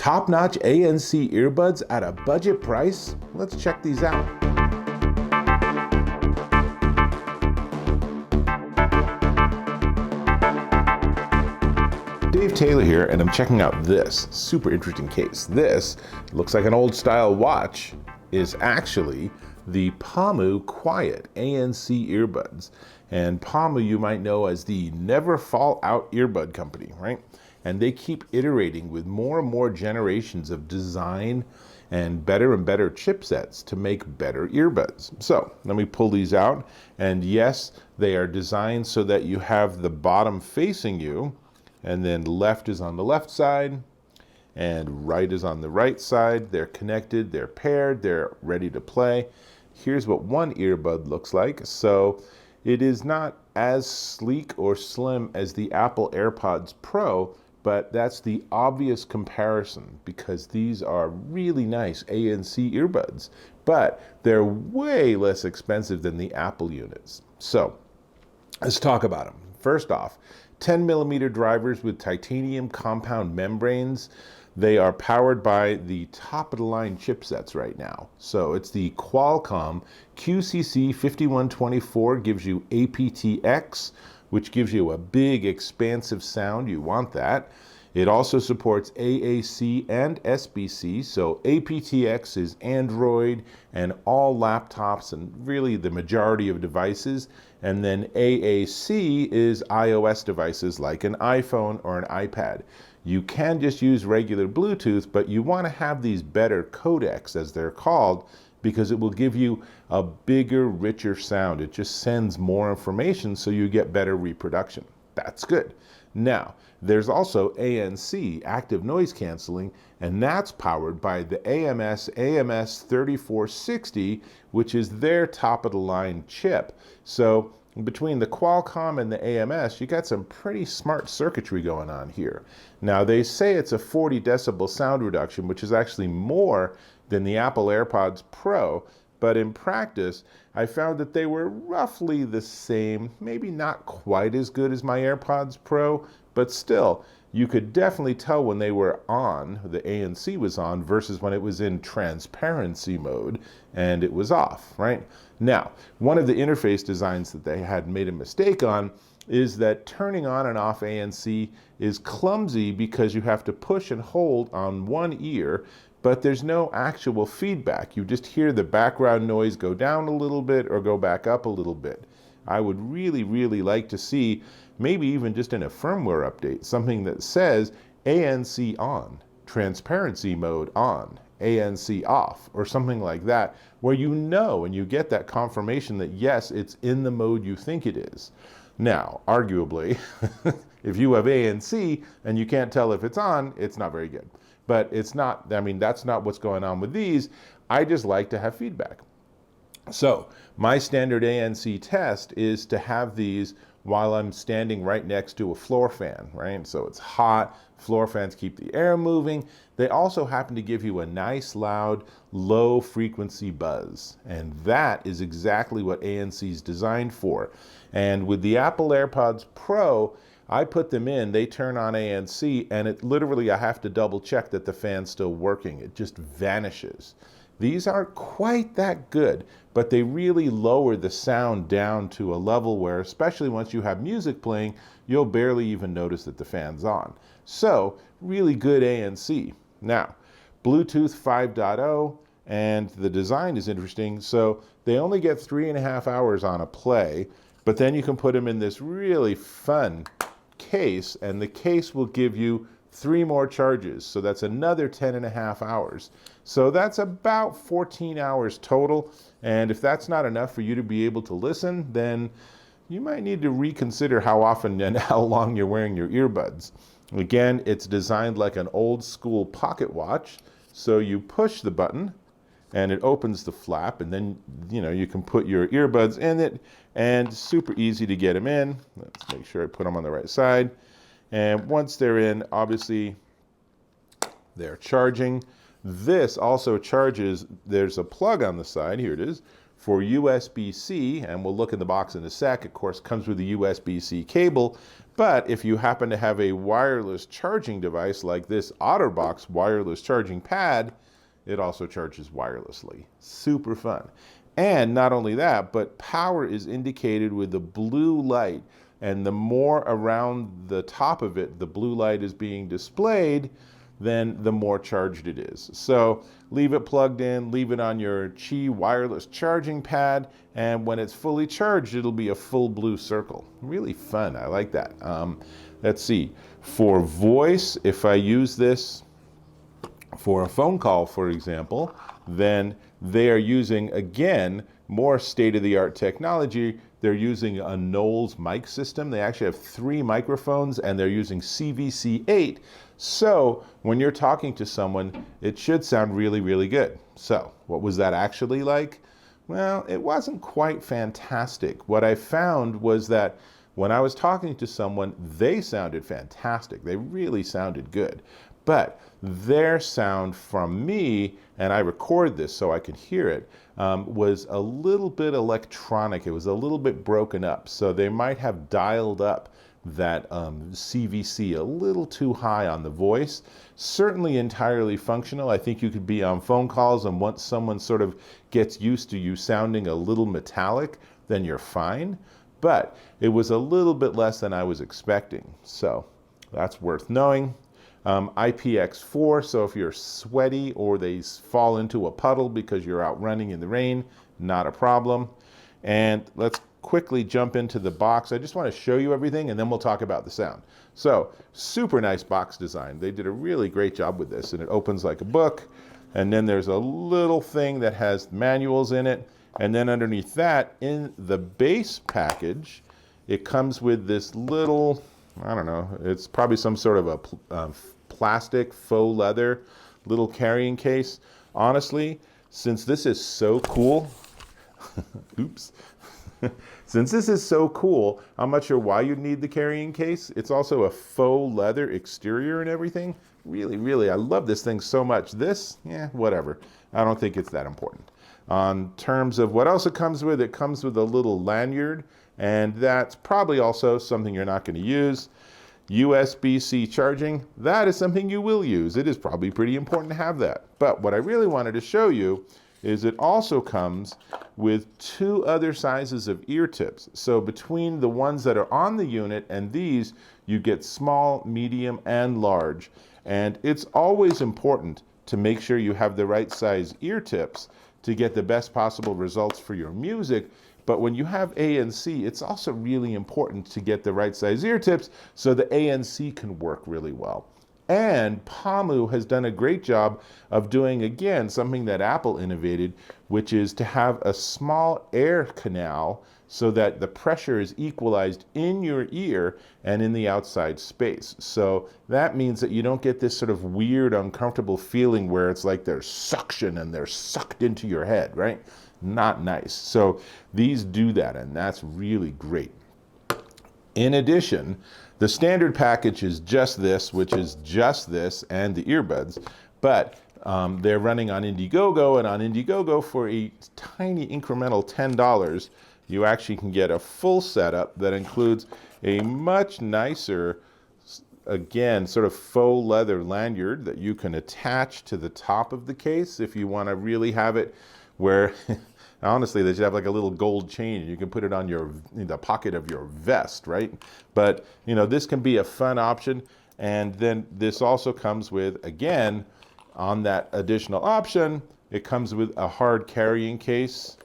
Top-notch ANC earbuds at a budget price? Let's check these out. Dave Taylor here, and I'm checking out this super interesting case. This looks like an old style watch, is actually the PaMu Quiet ANC earbuds. And PaMu you might know as the never fall out earbud company, right? And they keep iterating with more and more generations of design and better chipsets to make better earbuds. So let me pull these out. And yes, they are designed so that you have the bottom facing you, and then left is on the left side and right is on the right side. They're connected, they're paired, they're ready to play. Here's what one earbud looks like. So it is not as sleek or slim as the Apple AirPods Pro, but that's the obvious comparison because these are really nice ANC earbuds, but they're way less expensive than the Apple units. So let's talk about them. First off, 10mm drivers with titanium compound membranes. They are powered by the top-of-the-line chipsets right now. So it's the Qualcomm QCC5124, gives you aptX, which gives you a big, expansive sound. You want that. It also supports AAC and SBC, so aptX is Android and all laptops and really the majority of devices. And then AAC is iOS devices like an iPhone or an iPad. You can just use regular Bluetooth, but you want to have these better codecs, as they're called, because it will give you a bigger, richer sound. It just sends more information so you get better reproduction. That's good. Now, there's also ANC, active noise canceling, and that's powered by the AMS-3460, which is their top-of-the-line chip. So between the Qualcomm and the AMS, you got some pretty smart circuitry going on here. Now, they say it's a 40 decibel sound reduction, which is actually more than the Apple AirPods Pro, but in practice, I found that they were roughly the same, maybe not quite as good as my AirPods Pro, but still, you could definitely tell when they were on, the ANC was on, versus when it was in transparency mode and it was off, right? Now, one of the interface designs that they had made a mistake on is that turning on and off ANC is clumsy because you have to push and hold on one ear, but there's no actual feedback. You just hear the background noise go down a little bit or go back up a little bit. I would really like to see, maybe even just in a firmware update, something that says ANC on, transparency mode on, ANC off, or something like that, where you know and you get that confirmation that yes, it's in the mode you think it is. Now, arguably, if you have ANC and you can't tell if it's on, it's not very good. But it's not, I mean, that's not what's going on with these. I just like to have feedback. So my standard ANC test is to have these while I'm standing right next to a floor fan, right? So it's hot, floor fans keep the air moving. They also happen to give you a nice, loud, low frequency buzz. And that is exactly what ANC is designed for. And with the Apple AirPods Pro, I put them in, they turn on ANC, and it literally, I have to double check that the fan's still working. It just vanishes. These aren't quite that good, but they really lower the sound down to a level where, especially once you have music playing, you'll barely even notice that the fan's on. So, really good ANC. Now, Bluetooth 5.0, and the design is interesting. So they only get 3.5 hours on a play, but then you can put them in this really fun case, and the case will give you 3 more charges. So that's another 10.5 hours. So that's about 14 hours total. And if that's not enough for you to be able to listen, then you might need to reconsider how often and how long you're wearing your earbuds. Again, it's designed like an old school pocket watch. So you push the button and it opens the flap, and then you can put your earbuds in it, and super easy to get them in. Let's make sure I put them on the right side. And once they're in, obviously they're charging. This also charges, there's a plug on the side, here it is, for USB-C, and we'll look in the box in a sec. Of course, comes with a USB-C cable, but if you happen to have a wireless charging device like this OtterBox wireless charging pad, it also charges wirelessly. Super fun. And not only that, but power is indicated with the blue light. And the more around the top of it, the blue light is being displayed, then the more charged it is. So leave it plugged in, leave it on your Qi wireless charging pad, and when it's fully charged, it'll be a full blue circle. Really fun. I like that. Let's see. For voice, if I use this for a phone call, for example, then they are using, again, more state-of-the-art technology. They're using a Knowles mic system. They actually have 3 microphones, and they're using CVC8. So when you're talking to someone, it should sound really, really good. So what was that actually like? Well, it wasn't quite fantastic. What I found was that when I was talking to someone, they sounded fantastic. They really sounded good. But their sound from me, and I record this so I could hear it, was a little bit electronic. It was a little bit broken up. So they might have dialed up that CVC a little too high on the voice. Certainly entirely functional. I think you could be on phone calls, and once someone sort of gets used to you sounding a little metallic, then you're fine. But it was a little bit less than I was expecting. So that's worth knowing. IPX4, so if you're sweaty or they fall into a puddle because you're out running in the rain, not a problem. And let's quickly jump into the box. I just want to show you everything, and then we'll talk about the sound. So super nice box design. They did a really great job with this, and it opens like a book. And then there's a little thing that has manuals in it. And then underneath that, in the base package, it comes with this little, I don't know, it's probably some sort of a plastic faux leather little carrying case. Honestly, since this is so cool, oops. Since this is so cool, I'm not sure why you'd need the carrying case. It's also a faux leather exterior and everything. Really, really, I love this thing so much. This, yeah, whatever. I don't think it's that important. On terms of what else it comes with a little lanyard, and that's probably also something you're not going to use. USB-C charging, that is something you will use. It is probably pretty important to have that. But what I really wanted to show you is it also comes with 2 other sizes of ear tips. So between the ones that are on the unit and these, you get small, medium, and large. And it's always important to make sure you have the right size ear tips to get the best possible results for your music. But when you have ANC, it's also really important to get the right size ear tips so the ANC can work really well. And PaMu has done a great job of doing, again, something that Apple innovated, which is to have a small air canal so that the pressure is equalized in your ear and in the outside space. So that means that you don't get this sort of weird, uncomfortable feeling where it's like there's suction and they're sucked into your head, right? Not nice. So these do that, and that's really great. In addition, the standard package is just this, which is just this and the earbuds, but they're running on Indiegogo, and on Indiegogo for a tiny incremental $10, you actually can get a full setup that includes a much nicer, again, sort of faux leather lanyard that you can attach to the top of the case if you want to really have it where honestly, they should have like a little gold chain, and you can put it on in the pocket of your vest, right? But, you know, this can be a fun option. And then this also comes with, again, on that additional option, it comes with a hard carrying case.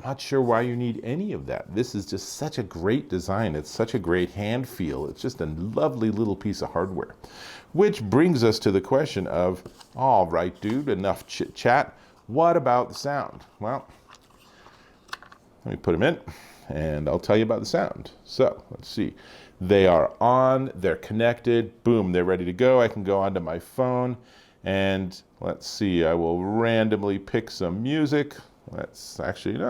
Not sure why you need any of that. This is just such a great design. It's such a great hand feel. It's just a lovely little piece of hardware. Which brings us to the question of, all right, dude, enough chit chat. What about the sound? Well, let me put them in, and I'll tell you about the sound. So let's see. They are on, they're connected, boom, they're ready to go. I can go onto my phone, and let's see, I will randomly pick some music. Let's actually, no,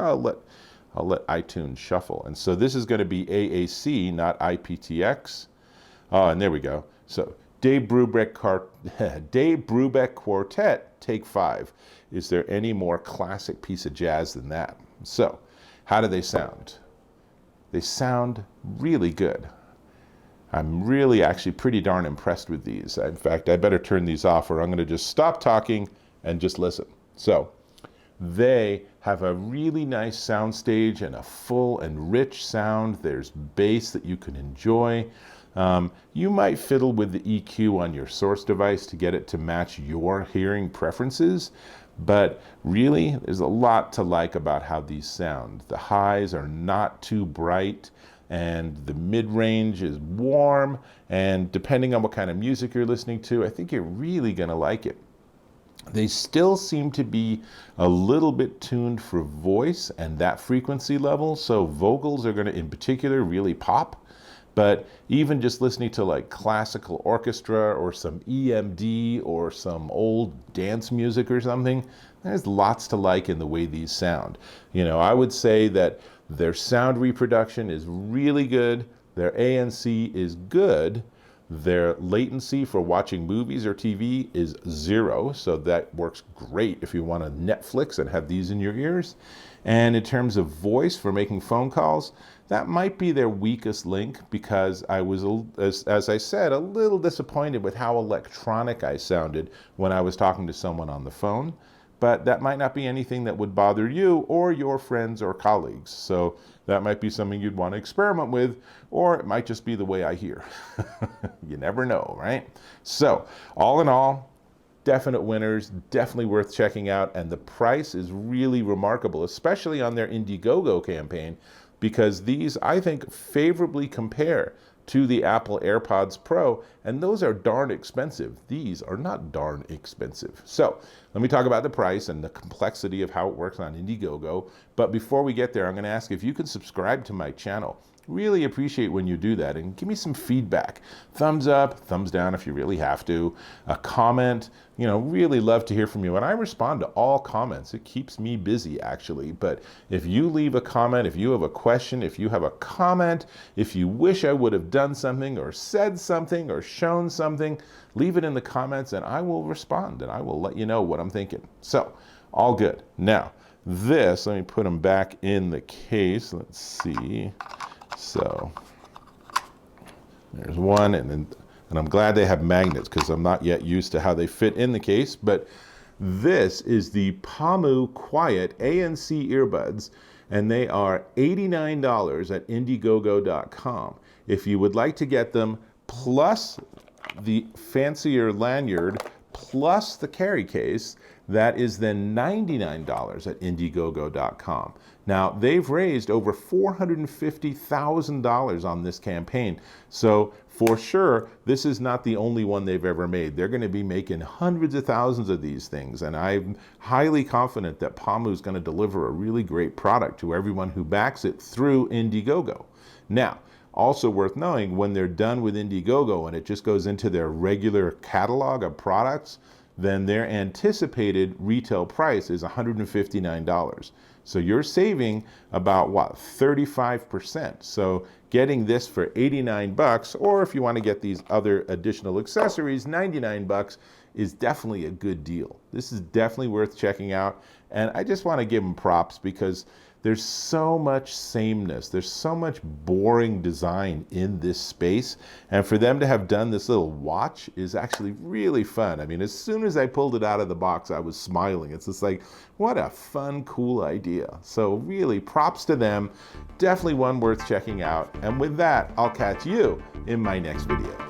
I'll let iTunes shuffle. And so this is going to be AAC, not IPTX. Oh, and there we go. So Dave Brubeck Quartet, take 5. Is there any more classic piece of jazz than that? So how do they sound? They sound really good. I'm really actually pretty darn impressed with these. In fact, I better turn these off or I'm going to just stop talking and just listen. So they have a really nice soundstage and a full and rich sound. There's bass that you can enjoy. You might fiddle with the EQ on your source device to get it to match your hearing preferences, but really there's a lot to like about how these sound. The highs are not too bright, and the mid-range is warm, and depending on what kind of music you're listening to, I think you're really gonna like it. They still seem to be a little bit tuned for voice and that frequency level, so vocals are gonna, in particular, really pop. But even just listening to like classical orchestra or some EMD or some old dance music or something, there's lots to like in the way these sound. You know, I would say that their sound reproduction is really good. Their ANC is good. Their latency for watching movies or TV is 0, so that works great if you want to Netflix and have these in your ears. And in terms of voice for making phone calls, that might be their weakest link, because I was, as I said, a little disappointed with how electronic I sounded when I was talking to someone on the phone. But that might not be anything that would bother you or your friends or colleagues. So that might be something you'd want to experiment with, or it might just be the way I hear. You never know, right? So all in all, definite winners, definitely worth checking out. And the price is really remarkable, especially on their Indiegogo campaign, because these, I think, favorably compare to the Apple AirPods Pro, and those are darn expensive. These are not darn expensive. So let me talk about the price and the complexity of how it works on Indiegogo. But before we get there, I'm going to ask if you could subscribe to my channel. Really appreciate when you do that, and give me some feedback. Thumbs up, thumbs down if you really have to, a comment. You know, really love to hear from you, and I respond to all comments. It keeps me busy, actually. But if you leave a comment, if you have a question, if you have a comment, if you wish I would have done something or said something or shown something, leave it in the comments and I will respond, and I will let you know what I'm thinking. So all good. Now this, let me put them back in the case. Let's see. So there's one, and I'm glad they have magnets, because I'm not yet used to how they fit in the case. But this is the PaMu Quiet ANC Earbuds, and they are $89 at Indiegogo.com. If you would like to get them, plus the fancier lanyard, plus the carry case, that is then $99 at Indiegogo.com. Now, they've raised over $450,000 on this campaign. So for sure, this is not the only one they've ever made. They're going to be making hundreds of thousands of these things. And I'm highly confident that PaMu is going to deliver a really great product to everyone who backs it through Indiegogo. Now, also worth knowing, when they're done with Indiegogo and it just goes into their regular catalog of products, then their anticipated retail price is $159. So you're saving about, what, 35%. So getting this for 89 bucks, or if you want to get these other additional accessories, 99 bucks, is definitely a good deal. This is definitely worth checking out. And I just want to give them props, because there's so much sameness. There's so much boring design in this space. And for them to have done this little watch is actually really fun. I mean, as soon as I pulled it out of the box, I was smiling. It's just like, what a fun, cool idea. So really, props to them. Definitely one worth checking out. And with that, I'll catch you in my next video.